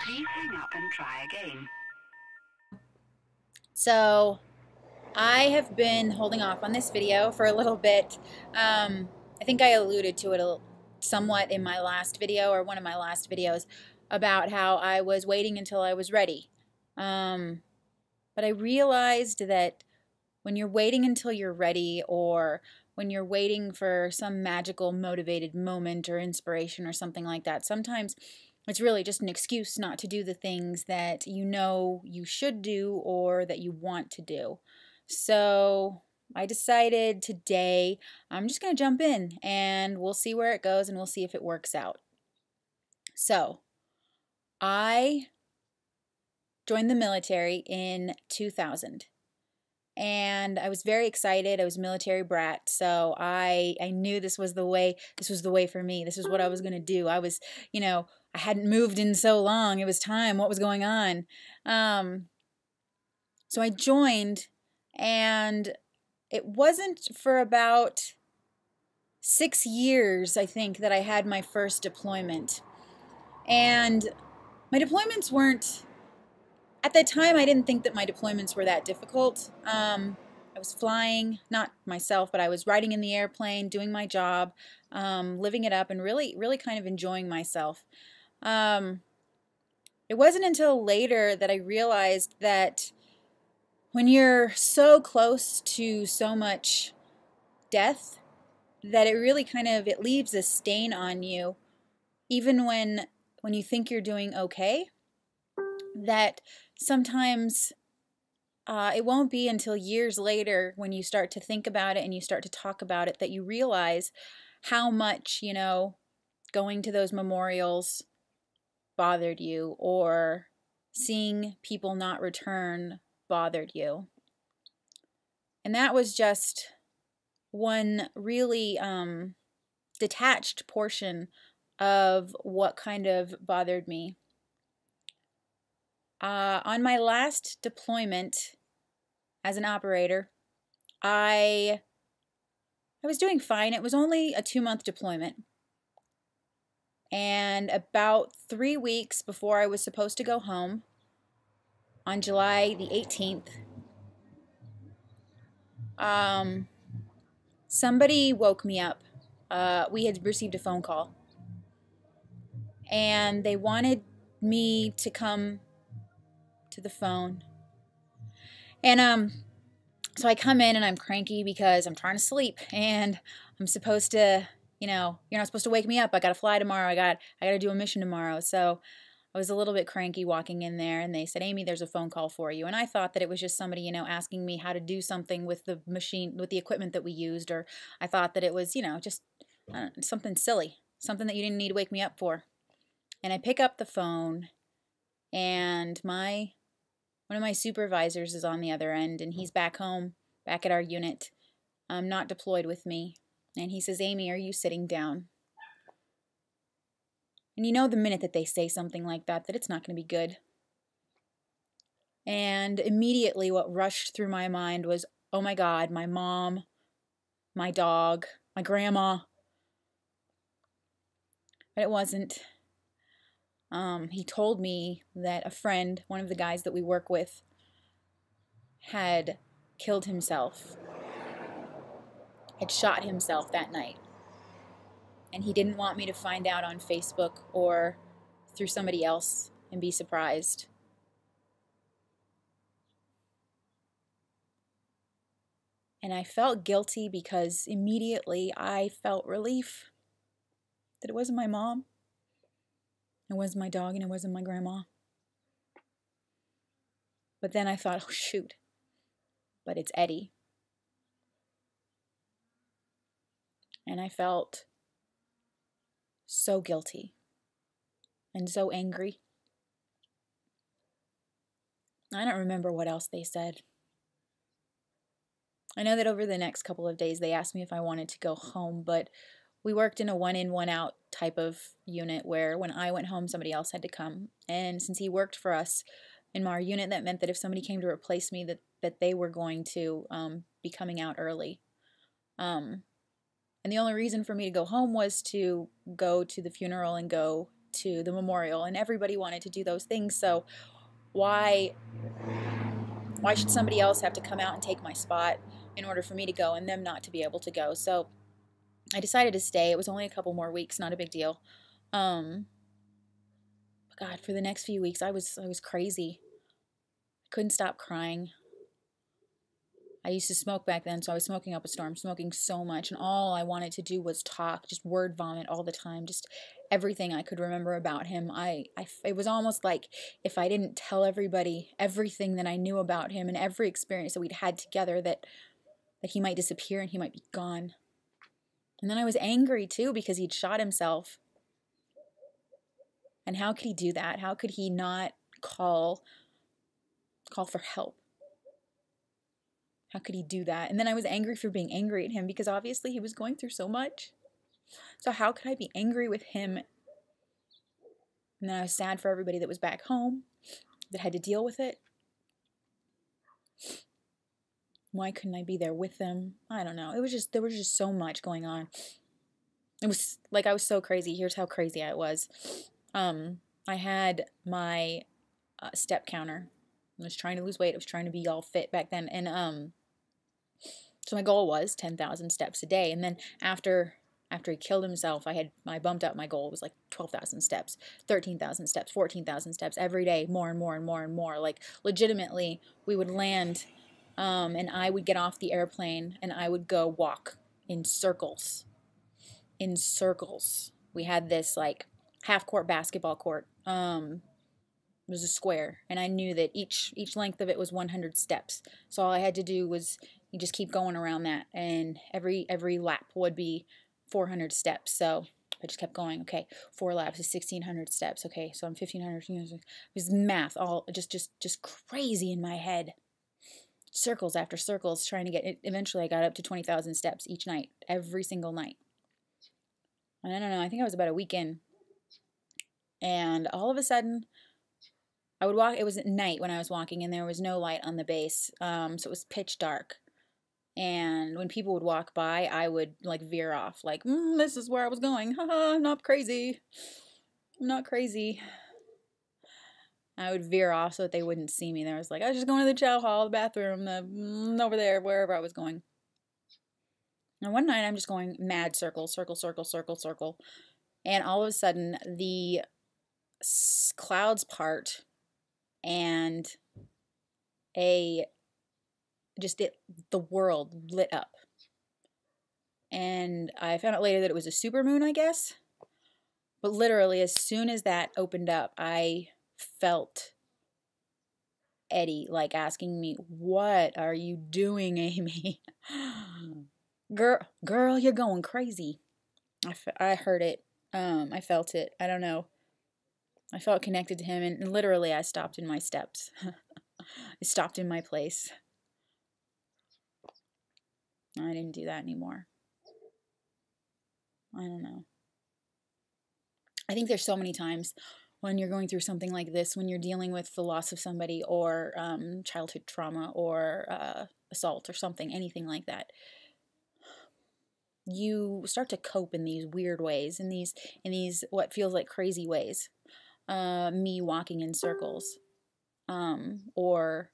Please hang up and try again. So I have been holding off on this video for a little bit. I think I alluded to it somewhat in my last video, or one of my last videos, about how I was waiting until I was ready. But I realized that when you're waiting until you're ready, or when you're waiting for some magical motivated moment or inspiration or something like that, sometimes it's really just an excuse not to do the things that you know you should do or that you want to do. So I decided today I'm just going to jump in and we'll see where it goes and we'll see if it works out. So I joined the military in 2000. And I was very excited. I was a military brat, so I knew this was the way for me. This is what I was going to do. I was, I hadn't moved in so long. It was time. What was going on? So I joined, and it wasn't for about 6 years, I think, that I had my first deployment. And my deployments weren't, at that time, I didn't think that my deployments were that difficult. I was flying, not myself, but I was riding in the airplane, doing my job, living it up, and really, really kind of enjoying myself. It wasn't until later that I realized that when you're so close to so much death, that it really it leaves a stain on you, even when you think you're doing okay, that sometimes it won't be until years later, when you start to think about it and you start to talk about it, that you realize how much, going to those memorials bothered you, or seeing people not return bothered you. And that was just one really detached portion of what kind of bothered me. On my last deployment as an operator, I was doing fine. It was only a 2-month deployment. And about 3 weeks before I was supposed to go home, on July the 18th, somebody woke me up. We had received a phone call, and they wanted me to come to the phone. And so I come in and I'm cranky because I'm trying to sleep, and I'm supposed to, you're not supposed to wake me up. I got to fly tomorrow. I got to do a mission tomorrow. So I was a little bit cranky walking in there, and they said, "Amy, there's a phone call for you." And I thought that it was just somebody, asking me how to do something with the machine, with the equipment that we used, or I thought that it was, just something silly, something that you didn't need to wake me up for. And I pick up the phone, and one of my supervisors is on the other end, and he's back home, back at our unit, not deployed with me. And he says, "Amy, are you sitting down?" And the minute that they say something like that, that it's not going to be good. And immediately what rushed through my mind was, oh my God, my mom, my dog, my grandma. But it wasn't. He told me that a friend, one of the guys that we work with, had killed himself, had shot himself that night. And he didn't want me to find out on Facebook or through somebody else and be surprised. And I felt guilty because immediately I felt relief that it wasn't my mom, it wasn't my dog, and it wasn't my grandma. But then I thought, oh shoot, but it's Eddie. And I felt so guilty and so angry. I don't remember what else they said. I know that over the next couple of days they asked me if I wanted to go home, but we worked in a one-in, one-out type of unit where when I went home, somebody else had to come. And since he worked for us in our unit, that meant that if somebody came to replace me, that they were going to be coming out early. And the only reason for me to go home was to go to the funeral and go to the memorial, and everybody wanted to do those things. So why should somebody else have to come out and take my spot in order for me to go and them not to be able to go? So I decided to stay. It was only a couple more weeks, not a big deal. God, for the next few weeks, I was crazy. I couldn't stop crying. I used to smoke back then, so I was smoking up a storm, smoking so much, and all I wanted to do was talk, just word vomit all the time, just everything I could remember about him. It was almost like if I didn't tell everybody everything that I knew about him and every experience that we'd had together, that he might disappear and he might be gone. And then I was angry too because he'd shot himself. And how could he do that? How could he not call for help? How could he do that? And then I was angry for being angry at him because obviously he was going through so much. So how could I be angry with him? And then I was sad for everybody that was back home, that had to deal with it. Why couldn't I be there with them? I don't know. There was just so much going on. It was like I was so crazy. Here's how crazy I was. I had my step counter. I was trying to lose weight. I was trying to be all fit back then. And so my goal was 10,000 steps a day. And then after he killed himself, I bumped up my goal. It was like 12,000 steps, 13,000 steps, 14,000 steps every day, more and more and more and more. Like legitimately, we would land, and I would get off the airplane and I would go walk in circles. In circles. We had this like half-court basketball court. It was a square, and I knew that each length of it was 100 steps. So all I had to do was you just keep going around that, and every lap would be 400 steps. So I just kept going. Okay, 4 laps is 1,600 steps. Okay, so I'm 1,500. It was math, all just crazy in my head. Circles after circles, trying to get it. Eventually, I got up to 20,000 steps each night, every single night. And I don't know. I think I was about a week in, and all of a sudden, I would walk. It was at night when I was walking, and there was no light on the base, so it was pitch dark. And when people would walk by, I would like veer off, like, this is where I was going. Haha, I'm not crazy. I'm not crazy. I would veer off so that they wouldn't see me. There was like, I was just going to the chow hall, the bathroom, over there, wherever I was going. And one night I'm just going mad circle, circle, circle, circle, circle. And all of a sudden the clouds part and the world lit up. And I found out later that it was a supermoon, I guess. But literally, as soon as that opened up, I felt Eddie like asking me, "What are you doing, Amy?" Girl, you're going crazy. I heard it. I felt it. I don't know. I felt connected to him, and literally I stopped in my steps. I stopped in my place. I didn't do that anymore. I don't know. I think there's so many times when you're going through something like this, when you're dealing with the loss of somebody or childhood trauma or assault or something, anything like that, you start to cope in these weird ways, in these what feels like crazy ways. Me walking in circles, or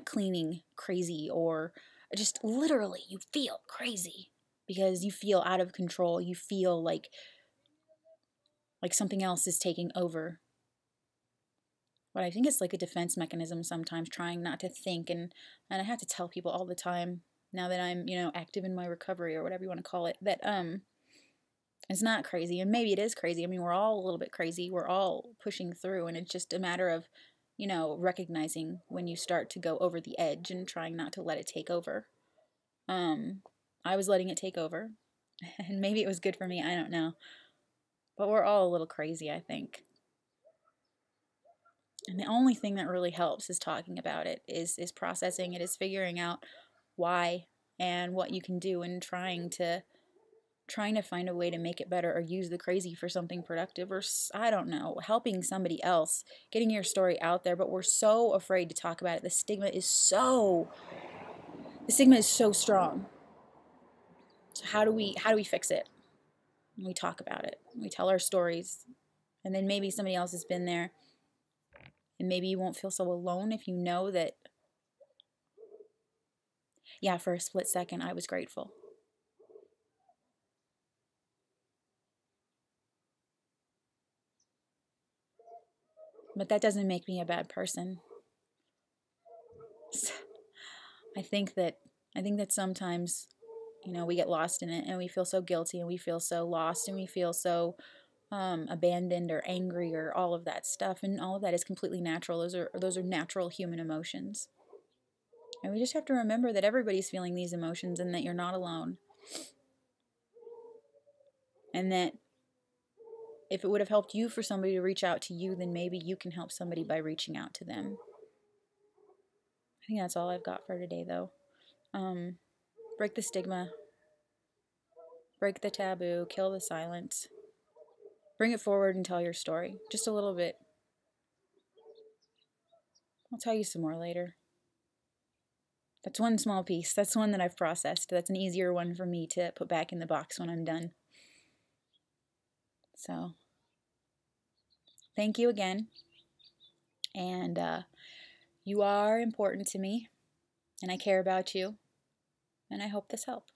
cleaning crazy, or just literally you feel crazy because you feel out of control. You feel like something else is taking over. But I think it's like a defense mechanism sometimes, trying not to think, and I have to tell people all the time now that I'm, active in my recovery or whatever you want to call it, that it's not crazy. And maybe it is crazy. I mean, we're all a little bit crazy. We're all pushing through, and it's just a matter of, recognizing when you start to go over the edge and trying not to let it take over. I was letting it take over, and maybe it was good for me. I don't know. But we're all a little crazy, I think. And the only thing that really helps is talking about it, is processing it, is figuring out why and what you can do, and trying to find a way to make it better, or use the crazy for something productive, or I don't know, helping somebody else, getting your story out there. But we're so afraid to talk about it. The stigma is so strong. So how do we fix it? We talk about it. We tell our stories. And then maybe somebody else has been there. And maybe you won't feel so alone if you know that, yeah, for a split second, I was grateful. But that doesn't make me a bad person. I think that sometimes, we get lost in it and we feel so guilty and we feel so lost and we feel so abandoned or angry or all of that stuff. And all of that is completely natural. Those are natural human emotions. And we just have to remember that everybody's feeling these emotions and that you're not alone. And that if it would have helped you for somebody to reach out to you, then maybe you can help somebody by reaching out to them. I think that's all I've got for today, though. Break the stigma. Break the taboo. Kill the silence. Bring it forward and tell your story. Just a little bit. I'll tell you some more later. That's one small piece. That's one that I've processed. That's an easier one for me to put back in the box when I'm done. So, thank you again. And you are important to me. And I care about you. And I hope this helped.